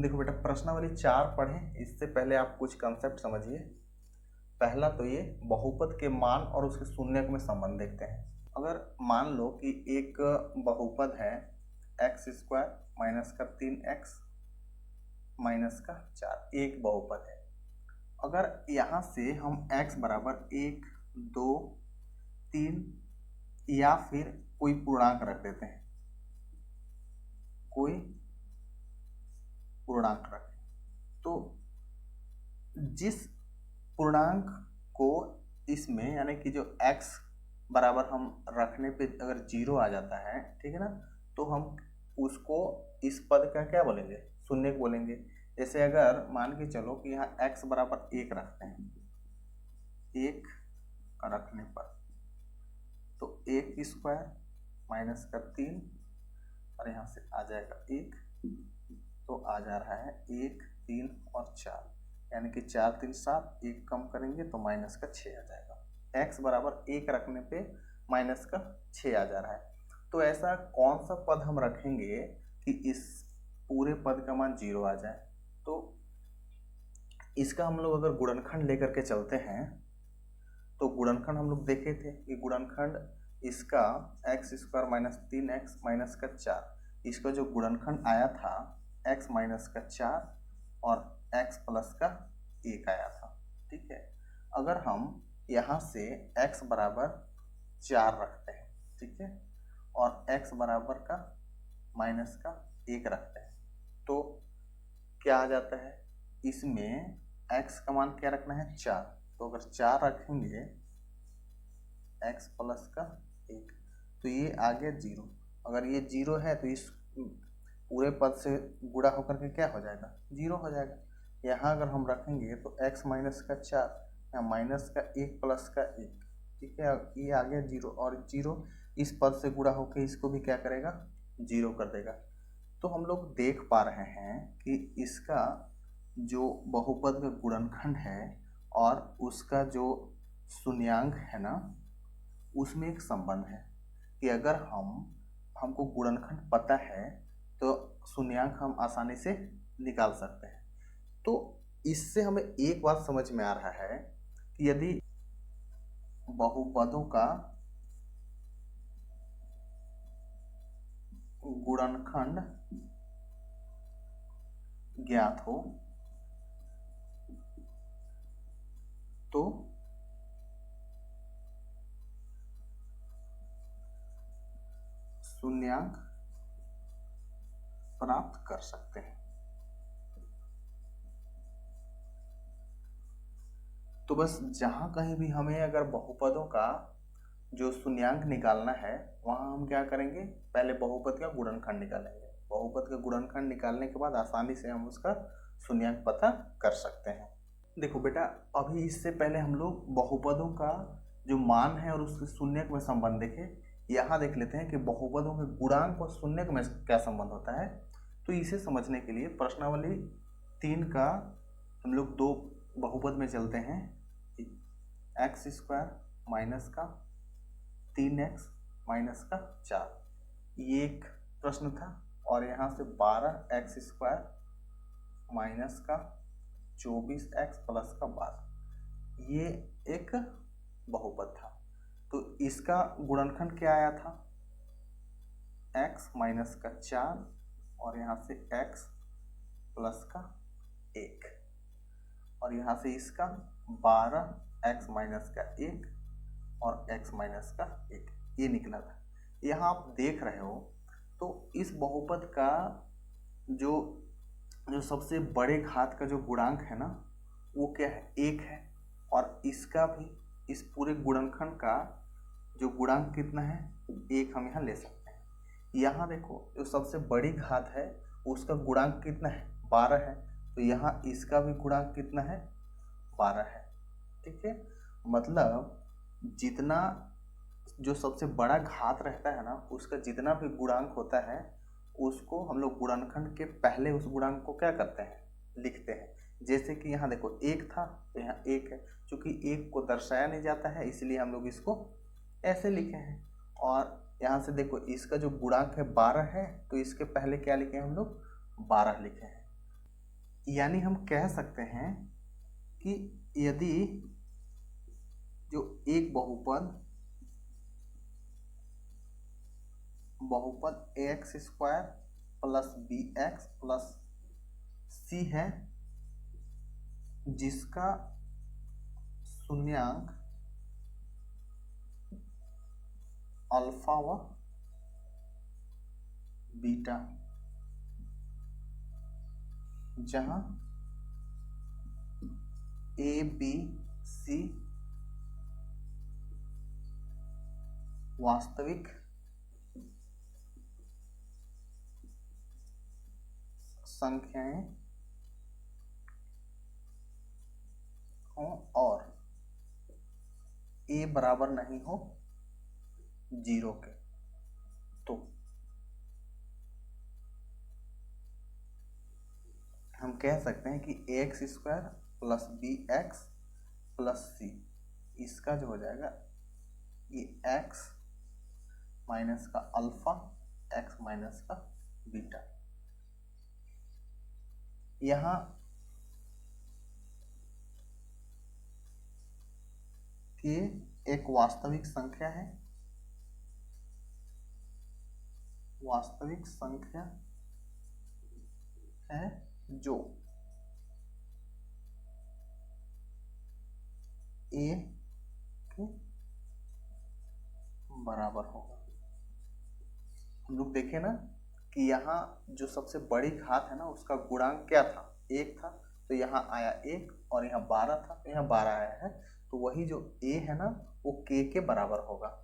देखो बेटा, प्रश्नावली 4 पढ़ें इससे पहले आप कुछ कंसेप्ट समझिए। पहला तो ये बहुपद के मान और उसके शून्यक में संबंध देखते हैं। अगर मान लो कि एक बहुपद है x² माइनस का 3x माइनस का 4, एक बहुपद है। अगर यहाँ से हम x बराबर 1, 2, 3 या फिर कोई पूर्णांक रख देते हैं, कोई पूर्णांक रखें, तो जिस पूर्णांक को इसमें यानी कि जो x बराबर हम रखने पे अगर 0 आ जाता है, ठीक है ना, तो हम उसको इस पद का क्या बोलेंगे, शून्यक बोलेंगे। जैसे अगर मान के चलो कि यहाँ x बराबर 1 रखते हैं, 1 रखने पर तो 1² माइनस का 3 और यहाँ से आ जाएगा 1, तो आ जा रहा है 1, 3 और 4, यानी कि 4, 3, 7, 1 कम करेंगे तो माइनस का 6 आ जाएगा। x बराबर 1 रखने पे माइनस का 6 आ जा रहा है। तो ऐसा कौन सा पद हम रखेंगे कि इस पूरे पद का मान 0 आ जाए? तो इसका हम लोग अगर गुणनखंड लेकर के चलते हैं तो गुणनखंड हम लोग देखे थे कि गुणनखंड इसका x² माइनस 3x माइनस का 4, इसका जो गुणनखंड आया था x माइनस का 4 और x प्लस का 1 आया था। ठीक है, अगर हम यहाँ से x बराबर 4 रखते हैं, ठीक है, और x बराबर का माइनस का 1 रखते हैं, तो क्या आ जाता है, इसमें x का मान क्या रखना है, 4, तो अगर 4 रखेंगे x प्लस का 1 तो ये आ गया 0। अगर ये 0 है तो इस पूरे पद से गुणा होकर के क्या हो जाएगा, 0 हो जाएगा। यहाँ अगर हम रखेंगे तो x माइनस का 4 या माइनस का 1 प्लस का 1, ठीक है, ये आ गया 0 और 0 इस पद से गुणा होकर इसको भी क्या करेगा, 0 कर देगा। तो हम लोग देख पा रहे हैं कि इसका जो बहुपद का गुणनखंड है और उसका जो शून्यांक है ना, उसमें एक संबंध है कि अगर हमको गुणनखंड पता है तो शून्यांक हम आसानी से निकाल सकते हैं। तो इससे हमें एक बात समझ में आ रहा है कि यदि बहुपदों का गुणनखंड ज्ञात हो तो शून्यांक प्राप्त कर सकते हैं। तो बस जहां कहीं भी हमें अगर बहुपदों का जो शून्यांक निकालना है वहां हम क्या करेंगे, पहले बहुपद का गुणनखंड निकालेंगे। बहुपद का गुणनखंड निकालने के बाद आसानी से हम उसका शून्यांक पता कर सकते हैं। देखो बेटा, अभी इससे पहले हम लोग बहुपदों का जो मान है और उसके शून्यक में संबंध देखे। यहाँ देख लेते हैं कि बहुपदों के गुणांक और शून्यक में क्या संबंध होता है। तो इसे समझने के लिए प्रश्नावली 3 का हम लोग 2 बहुपद में चलते हैं। x² माइनस का 3x माइनस का 4, ये एक प्रश्न था, और यहाँ से 12x² माइनस का 24x प्लस का 12, ये एक बहुपद था। तो इसका गुणनखंड क्या आया था, x माइनस का 4 और यहाँ से x प्लस का 1, और यहाँ से इसका 12x माइनस का 1 और x माइनस का 1, ये निकला था। यहाँ आप देख रहे हो तो इस बहुपद का जो सबसे बड़े घात का जो गुणांक है ना, वो क्या है, 1 है, और इसका भी इस पूरे गुणनखंड का जो गुणांक कितना है, 1 हम यहाँ ले सकते हैं। यहाँ देखो जो सबसे बड़ी घात है उसका गुणांक कितना है, 12 है, तो यहाँ इसका भी गुणांक कितना है, 12 है। ठीक है, मतलब जितना जो सबसे बड़ा घात रहता है ना, उसका जितना भी गुणांक होता है उसको हम लोग गुणनखंड के पहले उस गुणांक को क्या करते हैं, लिखते हैं। जैसे कि यहाँ देखो 1 था तो यहाँ 1 है, क्योंकि 1 को दर्शाया नहीं जाता है इसलिए हम लोग इसको ऐसे लिखे हैं। और यहाँ से देखो इसका जो गुणांक है 12 है, तो इसके पहले क्या लिखे हैं हम लोग, 12 लिखे हैं। यानी हम कह सकते हैं कि यदि जो एक बहुपद ax square plus bx plus c है, जिसका शून्यांक अल्फा व बीटा, जहां a b c वास्तविक संख्याएं हो और a बराबर नहीं हो 0 के, तो हम कह सकते हैं कि ax square plus bx plus c, इसका जो हो जाएगा ये x माइनस का अल्फा, x माइनस का बीटा। यहाँ के एक वास्तविक संख्या है, वास्तविक संख्या है जो a के बराबर होगा। हम लोग देखें ना कि यहाँ जो सबसे बड़ी घात है ना, उसका गुणांक क्या था, 1 था, तो यहाँ आया 1, और यहाँ 12 था तो यहाँ 12 आया है, तो वही जो a है ना वो k के बराबर होगा।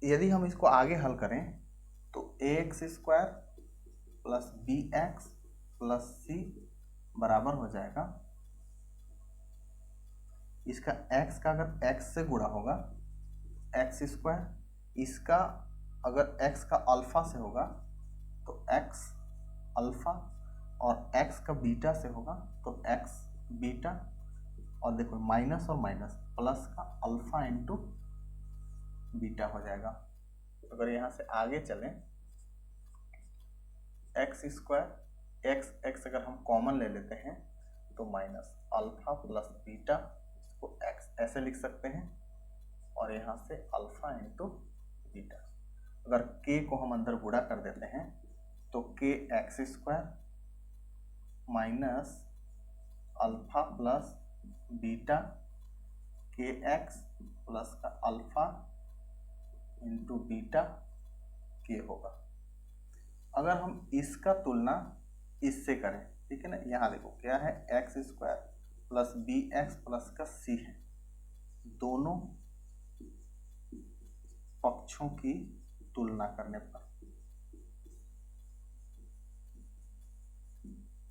यदि हम इसको आगे हल करें तो ax square plus bx plus c बराबर हो जाएगा, इसका x का अगर x से गुणा होगा x स्क्वायर, इसका अगर x का अल्फा से होगा तो x अल्फा, और x का बीटा से होगा तो x बीटा, और देखो माइनस और माइनस प्लस का अल्फा इंटू बीटा हो जाएगा। अगर यहाँ से आगे चलें, x स्क्वायर x अगर हम कॉमन ले लेते हैं तो माइनस अल्फा प्लस बीटा, इसको x ऐसे लिख सकते हैं, और यहाँ से अल्फा इंटू बीटा। अगर k को हम अंदर गुणा कर देते हैं तो k x square minus alpha plus beta के x प्लस का अल्फा इंटू बीटा के होगा। अगर हम इसका तुलना इससे करें, ठीक है ना, यहाँ देखो क्या है, x square plus B X plus का c है, दोनों पक्षों की तुलना करने पर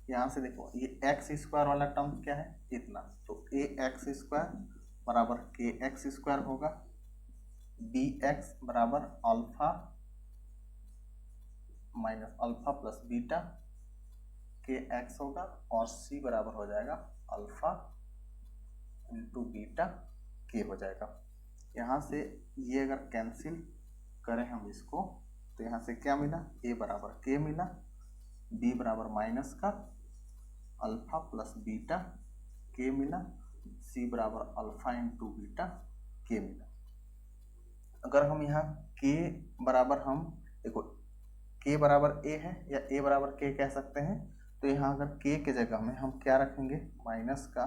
यहाँ से देखो ये एक्स स्क्वायर वाला टर्म क्या है, इतना, तो ए एक्स स्क्वायर बराबर के एक्स स्क्वायर होगा, बी एक्स बराबर alpha minus alpha plus beta के एक्स होगा, और सी बराबर हो जाएगा अल्फा इंटू बीटा के हो जाएगा। यहाँ से ये अगर कैंसिल करें हम इसको तो यहाँ से क्या मिला, ए बराबर के मिला, बी बराबर माइनस का अल्फा प्लस बीटा के मिला, सी बराबर अल्फा इंटू बीटा के मिला। अगर हम यहाँ के बराबर, हम देखो के बराबर ए है या ए बराबर के कह सकते हैं, तो यहाँ अगर के के जगह में हम क्या रखेंगे, माइनस का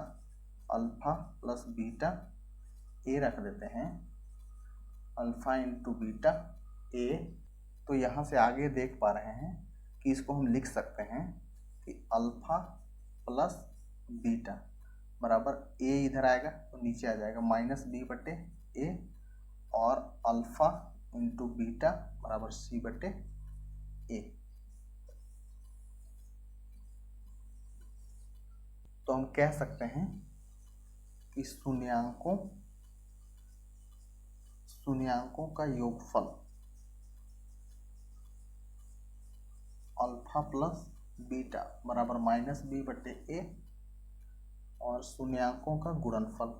अल्फा प्लस बीटा ए रख देते हैं, अल्फा इंटू बीटा ए। तो यहाँ से आगे देख पा रहे हैं कि इसको हम लिख सकते हैं कि अल्फा प्लस बीटा बराबर ए, इधर आएगा तो नीचे आ जाएगा माइनस बी बटे ए, और अल्फा इंटू बीटा बराबर सी बटे ए। तो हम कह सकते हैं कि शून्यांकों का योगफल अल्फा प्लस बीटा बराबर माइनस बी बटे ए, और शून्यांकों का गुणनफल,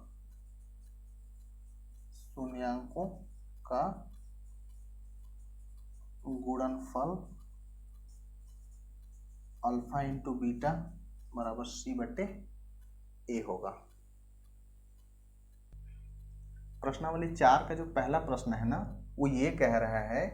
शून्यांकों का गुणनफल अल्फा इंटू बीटा बराबर सी बटे ए होगा। प्रश्नावली 4 का जो पहला प्रश्न है ना, वो ये कह रहा है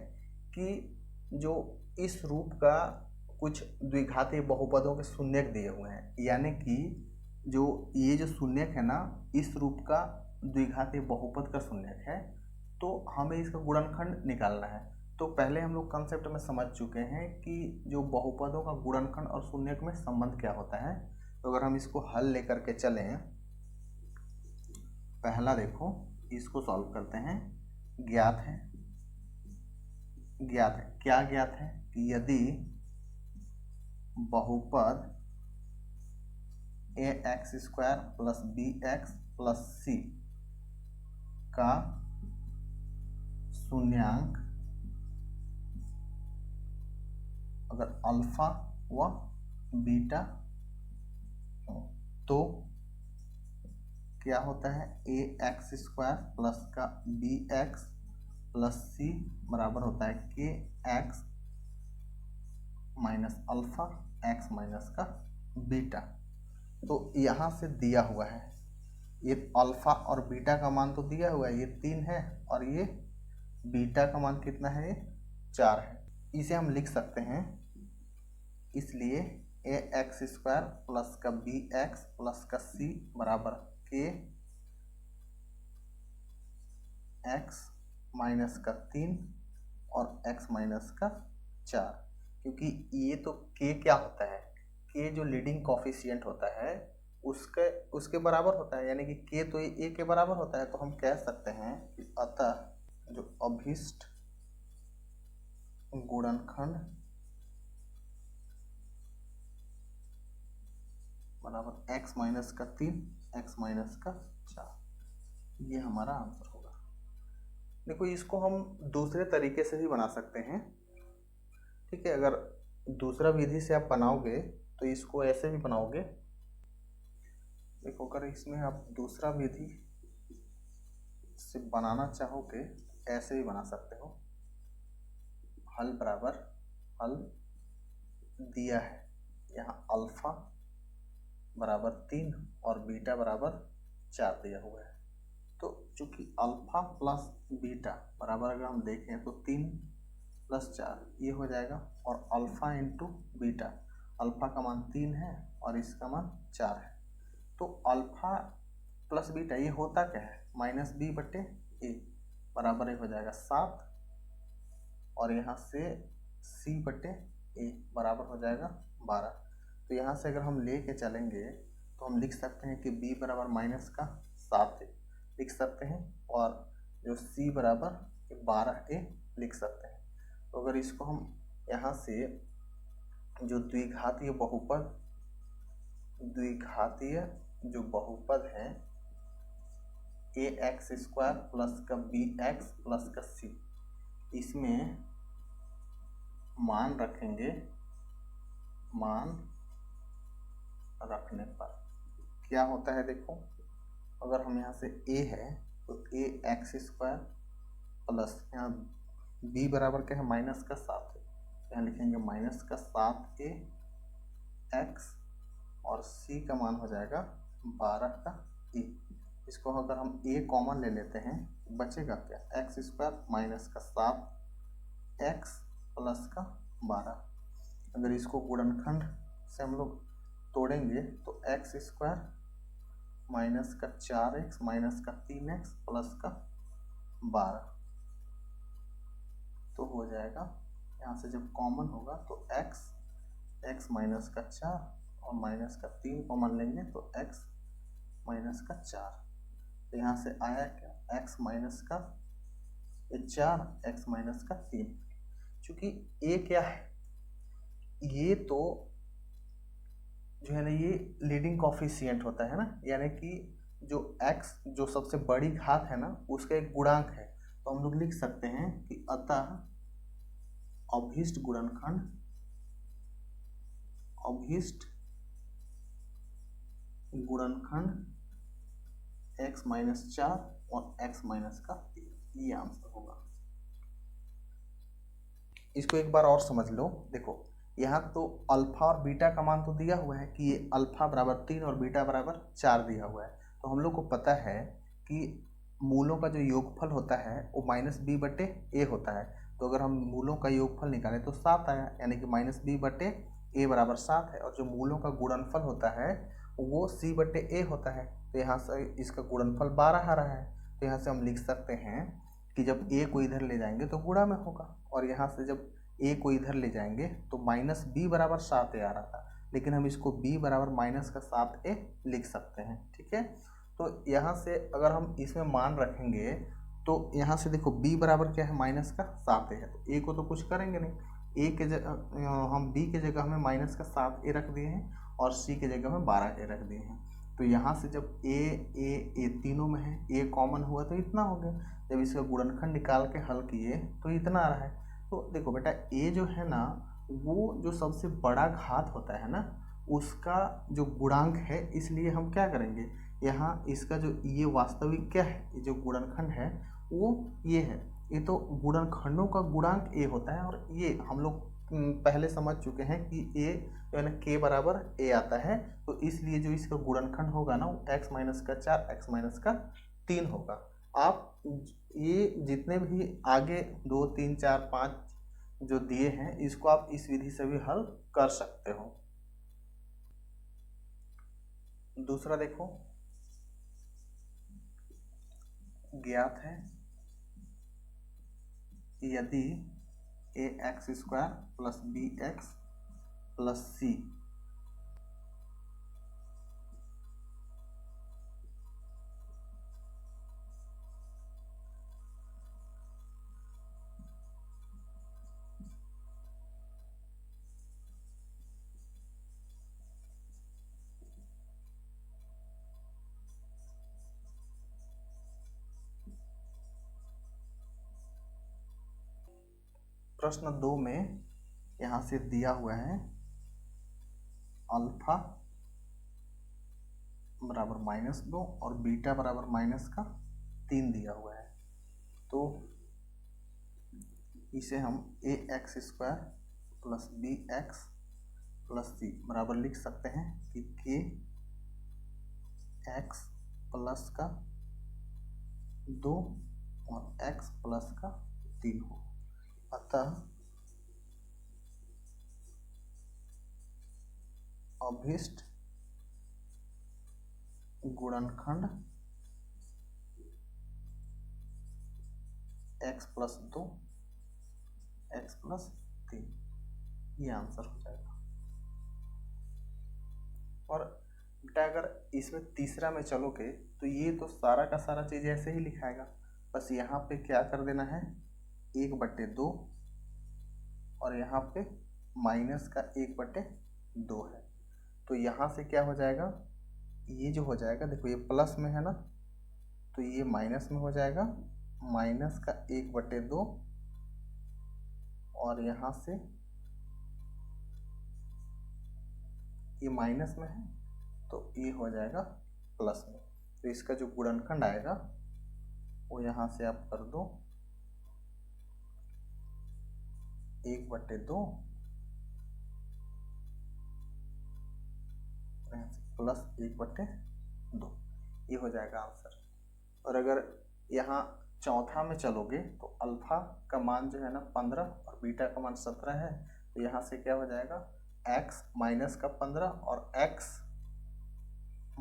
कि जो इस रूप का कुछ द्विघातीय बहुपदों के शून्यक दिए हुए हैं, यानी कि जो ये जो शून्यक है ना, इस रूप का द्विघातीय बहुपद का शून्यक है, तो हमें इसका गुणनखंड निकालना है। तो पहले हम लोग कंसेप्ट में समझ चुके हैं कि जो बहुपदों का गुणनखंड और शून्यक में संबंध क्या होता है। तो अगर हम इसको हल लेकर के चलें, पहला देखो इसको सॉल्व करते हैं। ज्ञात है क्या ज्ञात है कि यदि बहुपद ax² plus bx plus c का शून्यांक अगर अल्फा व बीटा हो तो क्या होता है, ax² प्लस का bx प्लस c बराबर होता है kx minus alpha x minus का बीटा। तो यहाँ से दिया हुआ है, ये अल्फा और बीटा का मान तो दिया हुआ है, ये 3 है, और ये बीटा का मान कितना है, ये 4 है। इसे हम लिख सकते हैं, इसलिए ax² प्लस का bx प्लस का c बराबर k x माइनस का 3 और x माइनस का 4। क्योंकि ये तो k क्या होता है, k जो लीडिंग कॉफिशिएंट होता है उसके बराबर होता है, यानी कि k तो a के बराबर होता है। तो हम कह सकते हैं कि अतः जो अभीष्ट गुणनखंड बराबर x माइनस का 3 x माइनस का 4, ये हमारा आंसर होगा। देखो इसको हम दूसरे तरीके से भी बना सकते हैं, ठीक है। अगर दूसरा विधि से आप बनाओगे तो इसको ऐसे भी बनाओगे। देखो अगर इसमें आप दूसरा विधि से बनाना चाहोगे, ऐसे भी बना सकते हो। हल बराबर हल दिया है, यहाँ अल्फा बराबर 3 और बीटा बराबर 4 दिया हुआ है। तो चूंकि अल्फा प्लस बीटा बराबर अगर हम देखें तो 3 प्लस 4 ये हो जाएगा, और अल्फा इंटू बीटा, अल्फा का मान 3 है और इसका मान 4 है। तो अल्फा प्लस बीटा ये होता क्या है, माइनस बी बटे ए बराबर हो जाएगा 7, और यहाँ से सी बटे ए बराबर हो जाएगा 12। तो यहाँ से अगर हम ले के चलेंगे तो हम लिख सकते हैं कि b बराबर माइनस का 7 लिख सकते हैं, और जो c बराबर 12a लिख सकते हैं। तो अगर इसको हम यहाँ से जो द्विघातीय जो बहुपद है ax² प्लस का bx प्लस का c, इसमें मान रखेंगे, मान रखने पर क्या होता है, देखो अगर हम यहाँ से a है तो ax² प्लस यहाँ b बराबर क्या है, माइनस का 7 है, यहाँ लिखेंगे माइनस का 7a x, और c का मान हो जाएगा 12 का a। इसको अगर हम a कॉमन ले लेते हैं बचेगा क्या, x² माइनस का 7x प्लस का 12। अगर इसको गुणनखंड से हम लोग तोड़ेंगे तो x² माइनस का 4x माइनस का 3x प्लस का 12 तो हो जाएगा। यहाँ से जब कॉमन होगा तो x माइनस का 4 और माइनस का 3 कॉमन लेंगे तो x माइनस का 4। तो यहाँ से आया क्या, x माइनस का 4 x माइनस का 3। चूंकि a क्या है, ये तो जो है ना ये लीडिंग कॉफिशिएंट होता है ना, यानी कि जो x जो सबसे बड़ी घात है ना उसका एक गुणांक है। तो हम लोग लिख सकते हैं कि अतः अभीष्ट गुणनखंड x माइनस 4 और x माइनस का 3, ये आंसर होगा। इसको एक बार और समझ लो। देखो यहाँ तो अल्फा और बीटा का मान तो दिया हुआ है कि ये अल्फा बराबर 3 और बीटा बराबर 4 दिया हुआ है। तो हम लोग को पता है कि मूलों का जो योगफल होता है वो -b/a होता है। तो अगर हम मूलों का योगफल निकालें तो 7 आया, यानी कि -b/a बराबर 7 है। और जो मूलों का गुणनफल होता है वो c/a होता है। तो यहाँ से इसका गुणनफल 12 आ रहा है। तो यहाँ से हम लिख सकते हैं कि जब a को इधर ले जाएंगे तो गुणा में होगा, और यहाँ से जब a को इधर ले जाएंगे तो -b बराबर 7a आ रहा था, लेकिन हम इसको b बराबर -7a लिख सकते हैं। ठीक है, तो यहाँ से अगर हम इसमें मान रखेंगे तो यहाँ से देखो b बराबर क्या है, -7a है। तो a को तो कुछ करेंगे नहीं, a के जगह हम b के जगह हमें -7a रख दिए हैं और c के जगह में 12a रख दिए हैं। तो यहाँ से जब a तीनों में है, a कॉमन हुआ तो इतना हो गया। जब इसका गुणनखंड निकाल के हल किए तो इतना आ रहा है। तो देखो बेटा, a जो है ना वो जो सबसे बड़ा घात होता है ना उसका जो गुणांक है, इसलिए हम क्या करेंगे, यहाँ इसका जो ये वास्तविक क्या है, ये जो गुणनखंड है वो ये है। ये तो गुणनखंडों का गुणांक a होता है, और ये हम लोग पहले समझ चुके हैं कि a जो है ना k बराबर a आता है। तो इसलिए जो इसका गुणनखंड होगा ना वो x-4 x-3 होगा। आप ये जितने भी आगे 2 3 4 5 जो दिए हैं इसको आप इस विधि से भी हल कर सकते हो। दूसरा देखो, ज्ञात है यदि ax² + bx + c प्रश्न 2 में यहाँ से दिया हुआ है अल्फा बराबर -2 और बीटा बराबर -3 दिया हुआ है। तो इसे हम ax² + bx + c बराबर लिख सकते हैं कि k x प्लस का 2 और x प्लस का 3 हो। अतः अभीष्ट गुणनखंड x + 2 x + 3, ये आंसर हो जाएगा। और बेटा अगर इसमें तीसरा में चलोगे तो ये तो सारा का सारा चीज ऐसे ही लिखाएगा, बस यहाँ पे क्या कर देना है 1/2 और यहाँ पे -1/2 है। तो यहाँ से क्या हो जाएगा, ये जो हो जाएगा देखो ये प्लस में है ना, तो ये माइनस में हो जाएगा, -1/2 और यहाँ से ये माइनस में है तो ये हो जाएगा प्लस में। तो इसका जो गुणनखंड आएगा वो यहाँ से आप कर दो 1/2 प्लस 1/2, ये हो जाएगा आंसर। और अगर यहाँ चौथा में चलोगे तो अल्फा का मान जो है ना 15 और बीटा का मान 17 है। तो यहाँ से क्या हो जाएगा x - 15 और x -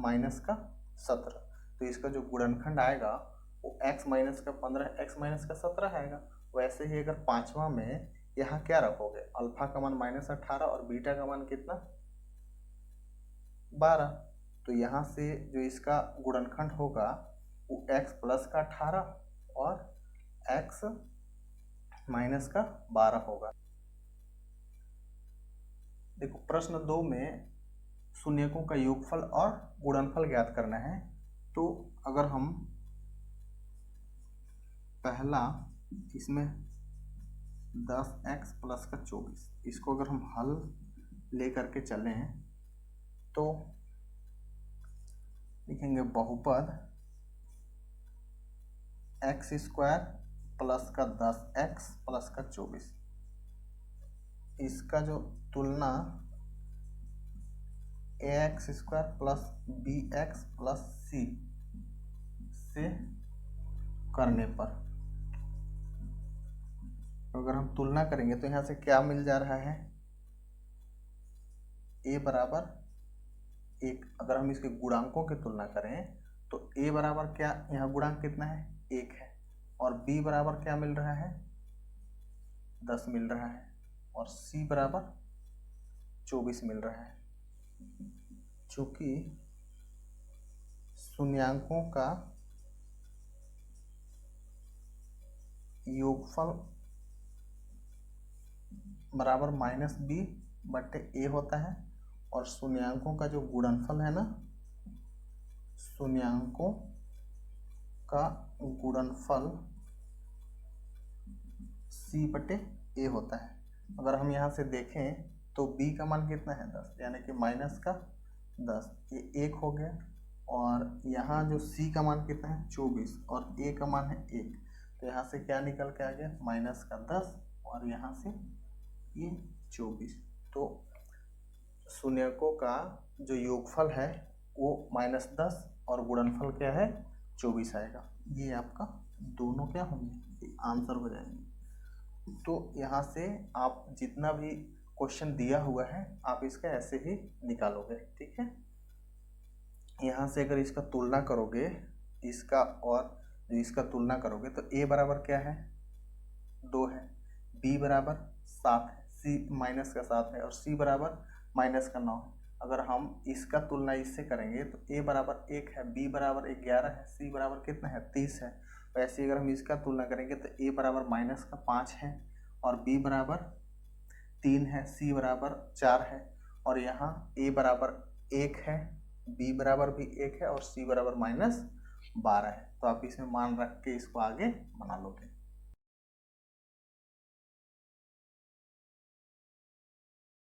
17। तो इसका जो गुणनखंड आएगा वो x - 15 x - 17 आएगा। वैसे ही अगर पांचवा में यहाँ क्या रखोगे, अल्फा का मान -18 और बीटा का मान कितना 12। तो यहाँ से जो इसका गुणनखंड होगा वो x प्लस का 18 और x माइनस का 12 होगा। देखो प्रश्न 2 में शून्यकों का योगफल और गुणनफल ज्ञात करना है। तो अगर हम पहला इसमें 10x प्लस का 24 इसको अगर हम हल लेकर के चलें तो लिखेंगे बहुपद x² प्लस का 10x प्लस का 24, इसका जो तुलना ax square plus bx plus c से करने पर, अगर हम तुलना करेंगे तो यहाँ से क्या मिल जा रहा है, a बराबर 1। अगर हम इसके गुणांकों की तुलना करें तो a बराबर क्या, यहाँ गुणांक कितना है 1 है, और b बराबर क्या मिल रहा है 10 मिल रहा है, और c बराबर 24 मिल रहा है। चूंकि शून्यांकों का योगफल बराबर -b/a होता है, और शून्यांकों का जो गुणनफल है ना, शून्यांकों का गुणनफल c/a होता है। अगर हम यहाँ से देखें तो b का मान कितना है 10, यानी कि माइनस का 10, ये 1 हो गया, और यहाँ जो c का मान कितना है 24 और a का मान है 1, तो यहाँ से क्या निकल के आ गया माइनस का 10 और यहाँ से ये 24। तो शून्यकों का जो योगफल है वो -10 और गुणनफल क्या है 24 आएगा। ये आपका दोनों क्या होंगे, आंसर हो जाएंगे। तो यहाँ से आप जितना भी क्वेश्चन दिया हुआ है आप इसका ऐसे ही निकालोगे, ठीक है। यहाँ से अगर इसका तुलना करोगे, इसका और इसका तुलना करोगे तो a बराबर क्या है 2 है, b बराबर 7 है, c माइनस का 7 है, और c बराबर माइनस का 9 है। अगर हम इसका तुलना इससे करेंगे तो a बराबर 1 है, b बराबर 11 है, c बराबर कितना है 30 है। तो ऐसे अगर हम इसका तुलना करेंगे तो a बराबर माइनस का 5 है, और b बराबर 3 है, c बराबर 4 है, और यहाँ a बराबर 1 है, b बराबर भी 1 है, और c बराबर -12 है। तो आप इसमें मान रख के इसको आगे बना लोगे।